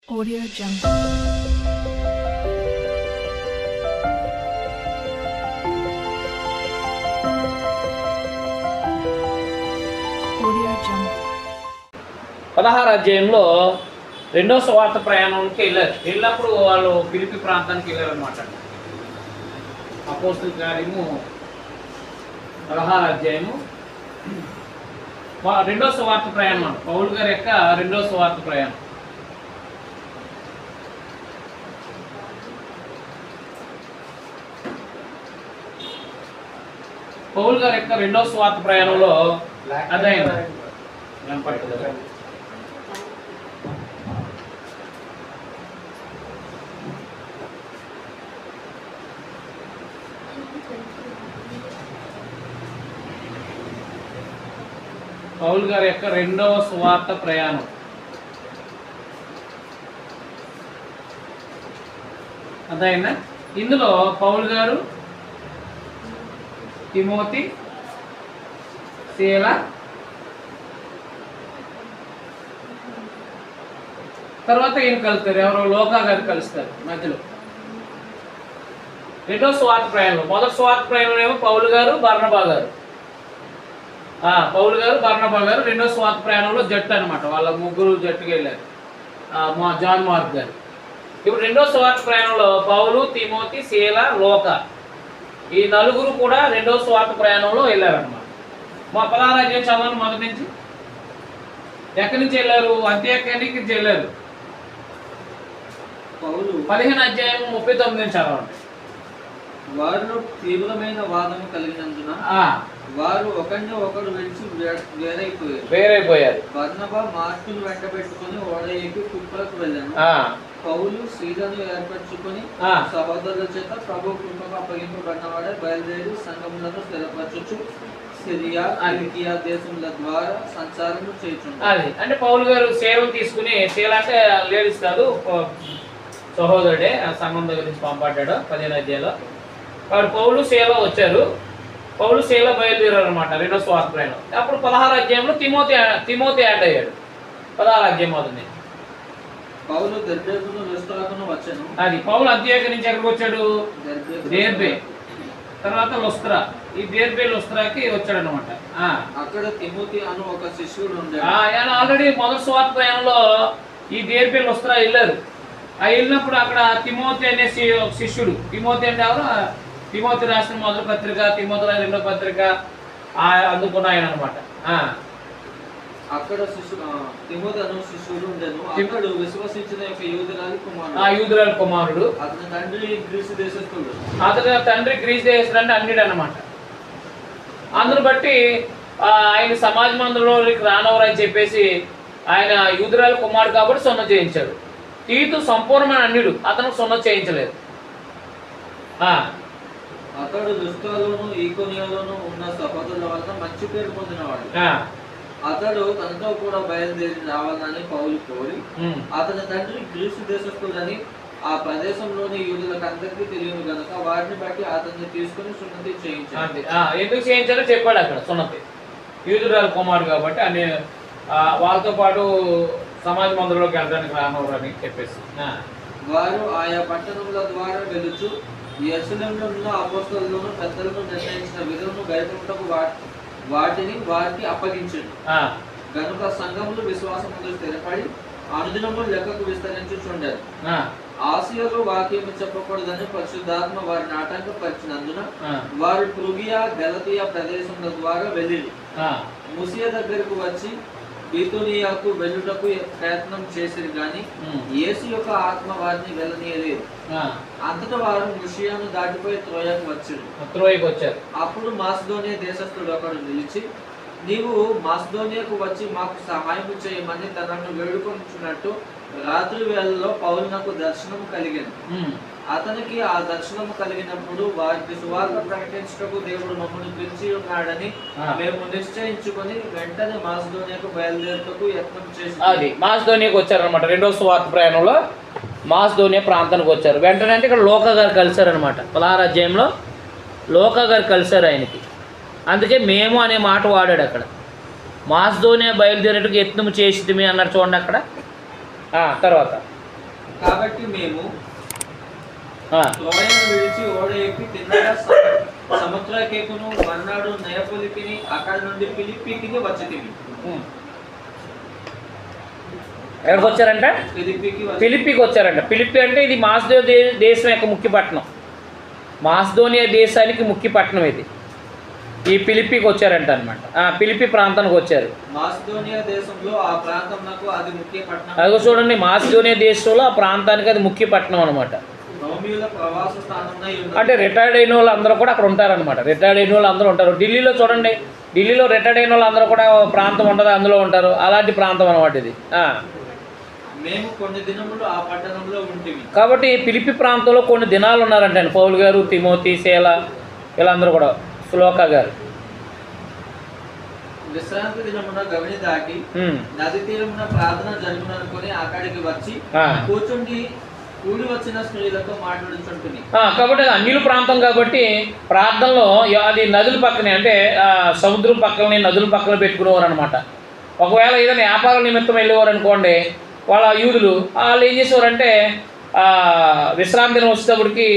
Audio Jungle. Audio Jungle. 16వ అధ్యాయంలో రెండో సువార్త ప్రయాణంకి వెళ్ళినప్పుడు వాళ్ళు ఫిలిప్పి ప్రాంతానికి వెళ్ళారనమాట. అపోస్తుల కార్యము 16వ అధ్యాయము రెండో సువార్త ప్రయాణం అంట. పౌలు గారి యొక్క రెండో సువార్త ప్రయాణం. పౌలు గారి యొక్క రెండో సువార్త ప్రయాణంలో అదైంది పౌలు గారి యొక్క రెండవ సువార్త ప్రయాణం. అదైనా ఇందులో పౌలు గారు, తిమోతి, శీల, తర్వాత ఈయన కలుస్తారు. ఎవరో లోకా గారు కలుస్తారు మధ్యలో. రెండో స్వార్థ ప్రయాణంలో మొదటి స్వార్థ ప్రయాణంలో ఏమో పౌలు గారు, బర్నబా గారు. పౌలు గారు, బర్నబా గారు రెండో స్వార్థ ప్రయాణంలో జట్టు అనమాట. వాళ్ళ ముగ్గురు జట్టుకి వెళ్ళారు. జాన్ మార్క్ గారు. ఇప్పుడు రెండో స్వార్థ ప్రయాణంలో పౌలు, తిమోతి, శీల, లోకా ఈ నలుగురు కూడా రెండో స్వార్థ ప్రయాణంలో వెళ్ళారన్నమాట. మా 16వ అధ్యాయం చదవండి మొదటి నుంచి. ఎక్కడి నుంచి వెళ్ళారు? అంత్యోక్యకి నుంచి వెళ్ళారు. 15వ అధ్యాయం 39 నుంచి చదవండి. వారిలో తీవ్రమైన వాదము కలిగినందున వారు ఒకరిని ఒకరు విడిచి వేరైపోయారు. బర్నబా మార్కును వెంట పెట్టుకుని ఓడ ఎక్కి కుప్పలకు వెళ్ళాను. పౌలు సీలను ఏర్పరచుకుని సహోదరుల చేత ప్రభు కృపకు అప్పగింపబడినవాడే బయలుదేరి సంఘములను స్థిరపరచు సిరియా, కిలికియా దేశముల ద్వారా సంచారం చేయుచున్నారు. అది అంటే పౌలు గారు సేవలు తీసుకుని, సేవ అంటే లేడీస్ కాదు, సహోదరుడే సంఘం దగ్గర నుంచి పంపడ్డాడు 15వ అధ్యాయంలో. వాడు పౌలు శీల వచ్చారు. పౌలు శీల బయలుదేరారు అనమాట రెండో స్వార్థ ప్రయాణం. అప్పుడు 16వ అధ్యాయంలో తిమోతి యాడ్ అయ్యాడు. 16వ అధ్యాయం మొదటి పౌలు దెర్బేకును లుస్త్రాకును వచ్చాను. అది పౌలు అంత్యోక్య నుంచి ఎక్కడికి వచ్చాడు? దెర్బే, తర్వాత లుస్త్రా. ఈ దెర్బే లుస్త్రాకి వచ్చాడు అనమాట. అక్కడ తిమోతి అను ఒక శిష్యుడు ఉండేది. ఆయన ఆల్రెడీ మొదటి స్వార్థ ప్రయాణంలో ఈ దెర్బే లుస్త్రా వెళ్ళారు. వెళ్ళినప్పుడు అక్కడ తిమోతి అనే శిష్యుడు. తిమోతి అంటే ఎవరు? తిమోతి రాసిన మొదటి పత్రిక, తిమోతి రాసిన రెండో పత్రిక అందుకున్న ఆయన అనమాట. అక్కడ తిమోతి అను శిష్యుడు ఉండేను. అతడు విశ్వసించిన యొక్క యూదురాలి కుమారుడు. అతని తండ్రి గ్రీసు దేశస్థుడు. అతని తండ్రి గ్రీసు దేశస్థుడు అంటే అన్నిడు అనమాట. అందును బట్టి ఆయన సమాజ మందిరంలోకి రానవరని చెప్పేసి ఆయన యూదురాలి కుమారుడు కాబట్టి సొన్న చేయించాడు. తీతు సంపూర్ణమైన అన్యుడు, అతను సొన్న చేయించలేదు. అతడు లుస్త్రాలోను ఈకొనియాలోను ఉన్న సహోదరుల వలన మంచి పేరు పొందినవాడు. అతడు తనతో కూడా బయలుదేరి రావాలని పౌలు కోరి, అతని తండ్రి గ్రీసు దేశస్థుడని ఆ ప్రదేశంలోని యూదులకు అందరికీ తెలియదు గనక వారిని బట్టి అతన్ని తీసుకుని సున్నతి చేయించాడు. ఎందుకు చేయించాలో చెప్పాడు అక్కడ. సున్నతి యూదురాలు కుమారుడు కాబట్టి అన్ని వాళ్ళతో పాటు సమాజ మందిరంలోకి వెళ్ళడానికి రానవరు అని చెప్పేసి వారు ఆయా పట్టణముల ద్వారా వెలుచు యెరూషలేములో ఉన్న అపోస్తలులను పెద్దలను నిర్ణయించిన విధులను గైకొనుటకు వారికి అప్పగించాడు. గనుక సంఘములు విశ్వాసములు స్థిరపడి అనుదినము లెక్కకు విస్తరించుచుండారు. ఆసియాలో వాక్యము చెప్పకూడదని పరిశుద్ధాత్మ వారిని ఆటంకపరిచినందున వారు ఫ్రుగియా, గలతియా ప్రదేశముల ద్వారా వెళ్ళిరి. ముసియా దగ్గరకు వచ్చి బీతునియాకు వెళ్ళుటకు ప్రయత్నం చేసిరు గాని యేసు యొక్క ఆత్మ వారిని వెళ్ళనీయలేదు. అంతటా వారు ముషియాను దాటిపోయి త్రోయకు వచ్చారు. అప్పుడు మాసిదోనియా దేశస్థుడు ఒకడు నిలిచి, నీవు మాసిదోనియాకు వచ్చి మాకు సహాయం చేయమని తనను వేడుకొనుచున్నట్టు రాత్రి వేళలో పౌలునకు దర్శనము కలిగింది. అతనికి ఆ దర్శనము కలిగినప్పుడు వారికి సువార్త ప్రకటించుటకు దేవుడు మమ్మల్ని పిలిచి ఉన్నాడని మేము నిశ్చయించుకొని వెంటనే మాసిదోనియాకు బయలుదేరుటకు యత్నం చేసి అది మాసిదోనియాకు వచ్చారనమాట. రెండో సువార్త ప్రయాణంలో మాసిదోనియా ప్రాంతానికి వచ్చారు. వెంటనే అంటే ఇక్కడ లోకా గారు కలిశారనమాట. 16వ అధ్యాయంలో లోకా గారు కలిశారు ఆయనకి. అందుకే మేము అనే మాట వాడాడు అక్కడ. మాసిదోనియా బయలుదేరేట్టుకు యత్నం చేసిద్ది అన్నారు చూడండి అక్కడ. తర్వాత కాబట్టి మేము ఆ, లోయను విడిచి ఓడ ఎక్కి తిన్నగా సముద్రకేకును మర్నాడు నయపొలికిని అక్కడ నుండి ఫిలిప్పీకి వచ్చితిమి. ఎక్కడికి వచ్చారంట? ఫిలిప్పీకి ఫిలిప్పీకి వచ్చారంట. ఫిలిప్పి అంటే ఇది మాసిదోనియా దేశం యొక్క ముఖ్య పట్టణం. మాసిదోనియా దేశానికి ముఖ్య పట్టణం ఇది. ఈ ఫిలిప్పీకి వచ్చారంట అనమాట. ఫిలిప్పి ప్రాంతానికి వచ్చారు. మాసిదోనియా దేశంలో ఆ ప్రాంతంలో అది ముఖ్య పట్టణం. అదిగో చూడండి, మాసిదోనియా దేశంలో ఆ ప్రాంతానికి అది ముఖ్య పట్టణం అనమాట. రోమియోల ప్రవాస స్థానమై ఉన్నది. అంటే రిటైర్డ్ అయిన వాళ్ళు అందరూ కూడా అక్కడ ఉంటారనమాట. రిటైర్డ్ అయిన వాళ్ళు అందరూ ఉంటారు. ఢిల్లీలో చూడండి, ఢిల్లీలో రిటైర్డ్ అయిన వాళ్ళు అందరూ కూడా ప్రాంతం ఉంటుంది, అందులో ఉంటారు. అలాంటి ప్రాంతం అనమాట ఇది. మేము కొన్ని దినములు ఆ పట్టణంలో ఉంటిమి. కాబట్టి ఫిలిప్పి ప్రాంతంలో కొన్ని దినాలు ఉన్నారంటే పౌలు గారు, తిమోతి, శీల వీళ్ళందరూ కూడా, శ్లోకా గారు. విశ్రాంతి దినమున గవిని దాటి నది తీరమున ప్రార్థన జరుగుననుకొని అక్కడికి వచ్చి కూర్చుండి కూడి వచ్చిన స్త్రీలతో మాట్లాడుతుంటుంది. కాబట్టి అది అన్యుల ప్రాంతం కాబట్టి ప్రార్థనలో అది నదుల పక్కనే, అంటే సముద్రం పక్కనే నదుల పక్కన పెట్టుకునేవారు అనమాట. ఒకవేళ ఏదైనా వ్యాపార నిమిత్తం వెళ్ళేవారు అనుకోండి, వాళ్ళ యూదులు వాళ్ళు ఏం చేసేవారంటే విశ్రాంతి దినం వచ్చేటప్పటికి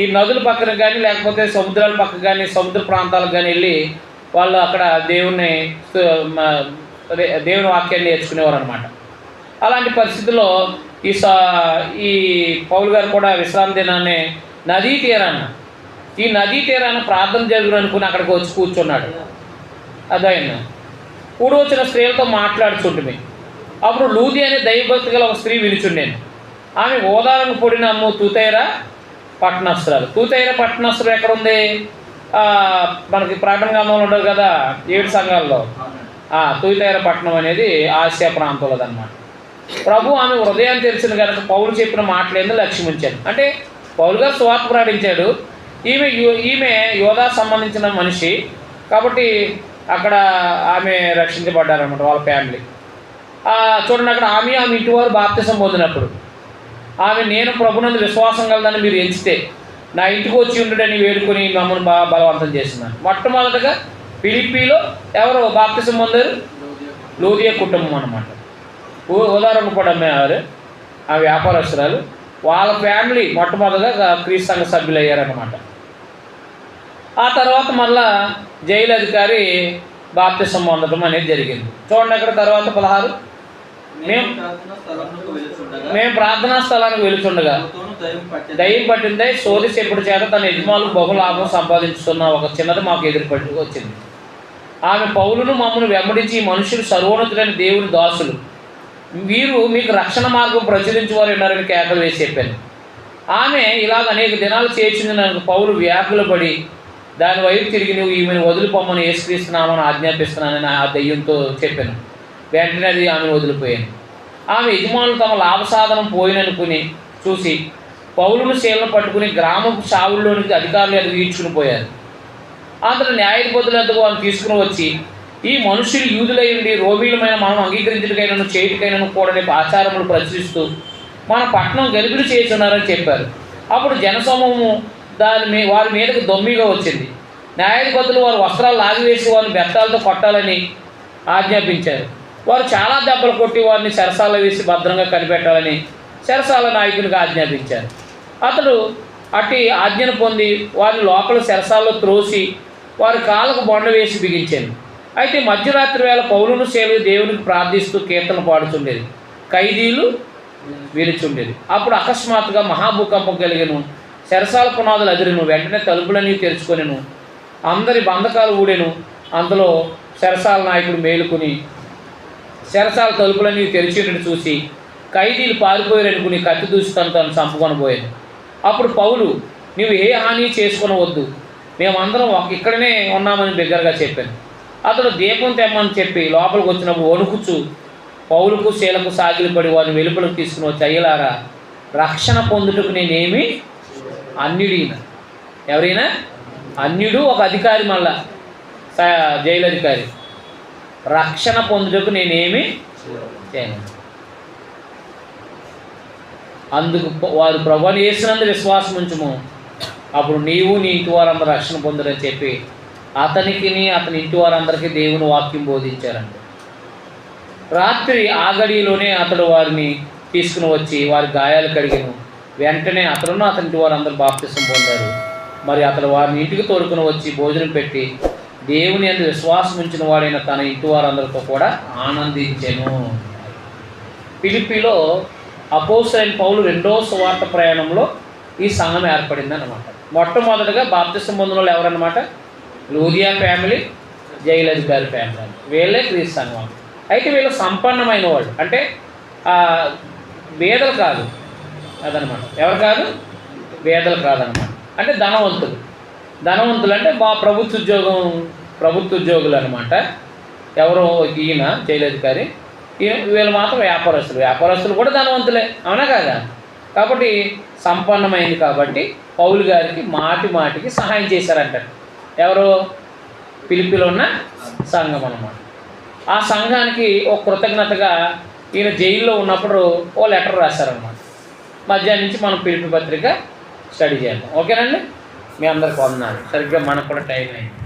ఈ నదుల పక్కన కానీ లేకపోతే సముద్రాల పక్క కానీ సముద్ర ప్రాంతాలకు కానీ వెళ్ళి వాళ్ళు అక్కడ దేవుని వాక్యాన్ని నేర్చుకునేవారు అనమాట. అలాంటి పరిస్థితుల్లో ఈ పౌలు గారు కూడా విశ్రాంతి దినాన్ని నదీ తీరాన ప్రార్థన జరుగును అనుకుని అక్కడికి వచ్చి కూర్చున్నాడు. అదైనా కూడి వచ్చిన స్త్రీలతో మాట్లాడుచుంటుంది. అప్పుడు లూది అనే దైవభక్తి గల ఒక స్త్రీ విలుచుండేను. ఆమె ఓదాలను పొడిన తూతైర పట్టణస్తురాలు. తూతైర పట్టణస్తులు ఎక్కడుంది? మనకి ప్రకటన గ్రంథంలో ఉండదు కదా 7 సంఘాల్లో. తూతైర పట్టణం అనేది ఆసియా ప్రాంతంలో అన్నమాట. ప్రభు ఆమె హృదయాన్ని తెలిసిన కనుక పౌలు చెప్పిన మాటలేందో లక్ష్యం ఉంచాడు. అంటే పౌలు గారు సువార్త ప్రకటించాడు. ఈమె యోధా సంబంధించిన మనిషి కాబట్టి అక్కడ ఆమె రక్షించబడ్డారనమాట, వాళ్ళ ఫ్యామిలీ. చూడండి, అక్కడ ఆమె ఇంటి వారు బాప్తిసం పొందినప్పుడు ఆమె నేను ప్రభునందు విశ్వాసం కలదని మీరు ఎంచితే నా ఇంటికి వచ్చి ఉండడని వేడుకొని మమ్మల్ని బలవంతం చేస్తున్నాను. మొట్టమొదటిగా ఫిలిప్పీలో ఎవరు బాప్తిసం పొందారు? లూదియా కుటుంబం అనమాట. ఉదాహరణ కూడా అమ్మేవారు ఆ వ్యాపారస్తురాలు. వాళ్ళ ఫ్యామిలీ మొట్టమొదటిగా క్రీస్తు సంఘ సభ్యులు అయ్యారనమాట. ఆ తర్వాత మళ్ళా జైలు అధికారి బాప్తిసం పొందడం అనేది జరిగింది. చూడండి అక్కడ తర్వాత 16 మేము ప్రార్థనా స్థలానికి వెళుతుండగా దయ్యం పట్టిందే సోది చెప్పుడు చేత తన యజమానులు బహులాభం సంపాదించుతున్న ఒక చిన్నది మాకు ఎదురుపడి వచ్చింది. ఆమె పౌలును మమ్మల్ని వెంబడించి ఈ మనుషులు సర్వోన్నతులైన దేవుని దాసులు, వీరు మీకు రక్షణ మార్గం ప్రచురించేవారు ఉన్నారని కేకలు వేసి చెప్పాను. ఆమె ఇలాగ అనేక దినాలు చేర్చింది. నాకు పౌలు వ్యాకులు పడి దాని వైపు తిరిగి నువ్వు ఈమెను వదిలిపోమ్మని యేసుక్రీస్తున్నామని ఆజ్ఞాపిస్తున్నానని ఆ దయ్యంతో చెప్పాను. వెంటనే అది ఆమెను వదిలిపోయాను. ఆమె యజమానులు తమ లాభసాధనం పోయిననుకుని చూసి పౌలును శీలను పట్టుకుని గ్రామపు సావుల్లోనికి అధికారులు అది ఈడ్చుకుని పోయారు. అందులో న్యాయాధిపతులు ఎంతకు వాళ్ళు తీసుకుని వచ్చి ఈ మనుషులు యూదులై ఉండి రోమీలమైన మనం అంగీకరించడానికైనా చేయటికైనా కూడని ఆచారములు ప్రచురిస్తూ మన పట్టణం గలిబిలి చేస్తున్నారని చెప్పారు. అప్పుడు జనసమూహము వారి మీదకు దొమ్మిగా వచ్చింది. న్యాయాధిపతులు వారి వస్త్రాలు లాగివేసి వారిని బెత్తాలతో కొట్టాలని ఆజ్ఞాపించారు. వారు చాలా దెబ్బలు కొట్టి వారిని చెరసాల వేసి భద్రంగా కనిపెట్టాలని చెరసాల నాయకునికి ఆజ్ఞాపించారు. అతడు అట్టి ఆజ్ఞను పొంది వారిని లోపల చెరసాల్లో త్రోసి వారి కాళ్ళకు బొండ వేసి బిగించాను. అయితే మధ్యరాత్రి వేళ పౌలును శీలను దేవునికి ప్రార్థిస్తూ కీర్తన పాడుచుండేది. ఖైదీలు విరుచుండేది. అప్పుడు అకస్మాత్తుగా మహాభూకంపం కలిగెను. చెరసాల పునాదులు అదిరెను. వెంటనే తలుపులన్నీ తెరుచుకొనెను. అందరి బంధకాలు ఊడెను. అందులో చెరసాల నాయకుడు మేలుకుని చెరసాల తలుపులన్నీ తెరిచినట్టు చూసి ఖైదీలు పారిపోయారనుకుని కత్తి దూసి తను చంపుకొని పోయాను. అప్పుడు పౌలు, నువ్వు ఏ హాని చేసుకొనవద్దు, మేమందరం ఇక్కడనే ఉన్నామని బిగ్గరగా చెప్పాను. అతడు దీపం తెమ్మని చెప్పి లోపలికి వచ్చినప్పుడు వణుకుచు పౌలుకు శీలకు సాగిలిపడి వారిని వెలుపలకు తీసుకుని వచ్చి, అయ్యలారా, రక్షణ పొందుటకు నేనేమి అన్యుడినా? ఎవరైనా అన్యుడు ఒక అధికారి, మళ్ళా జైలు అధికారి. రక్షణ పొందుటకు నేనేమి చేయను. అందుకు వారు ప్రభువుని యేసునందు విశ్వాసం ఉంచుము, అప్పుడు నీవు నీ ఇంటి వారందరూ రక్షణ పొందురని చెప్పి అతనికి అతని ఇంటి వారందరికీ దేవుని వాక్యం బోధించారంట. రాత్రి ఆ గడిలోనే అతడు వారిని తీసుకుని వచ్చి వారి గాయాలు కడిగిను. వెంటనే అతను అతని వారందరూ బాప్తిసం పొందారు. మరి అతను వారిని ఇంటికి తోడుకుని వచ్చి భోజనం పెట్టి దేవుని యందు విశ్వాసం ఉంచిన వాడైన తన ఇంటి వారందరితో కూడా ఆనందించెను. ఫిలిప్పీలో అపోస్తలుడైన పౌలు రెండో సువార్త ప్రయాణంలో ఈ సంఘం ఏర్పడింది అన్నమాట. మొట్టమొదటిగా బాప్తిసం పొందిన వాళ్ళు ఎవరన్నమాట? లూదియా ఫ్యామిలీ, జైలజ్ గారి ఫ్యామిలీ, వీళ్ళే క్రీస్తు సంఘం. అయితే వీళ్ళు సంపన్నమైన వాళ్ళు, అంటే వేదలు కాదు అదనమాట. ఎవరు కాదు? వేదలు కాదనమాట. అంటే ధనవంతులు అంటే ప్రభుత్వ ఉద్యోగులు అనమాట. ఎవరో ఈయన జైలధికారి, వీళ్ళు మాత్రం వ్యాపారస్తులు కూడా ధనవంతులే, అవునా కాదా? కాబట్టి సంపన్నమైంది కాబట్టి పౌలు గారికి మాటికి సహాయం చేశారంటారు. ఎవరు? ఫిలిప్పీలో ఉన్న సంఘం అన్నమాట. ఆ సంఘానికి ఒక కృతజ్ఞతగా ఈయన జైల్లో ఉన్నప్పుడు ఓ లెటర్ రాశారనమాట. మధ్యాహ్నం నుంచి మనం ఫిలిప్పీ పత్రిక స్టడీ చేద్దాం. ఓకేనండి? మీ అందరికి వందనాలు. సరిగ్గా మనకు కూడా టైం అయింది.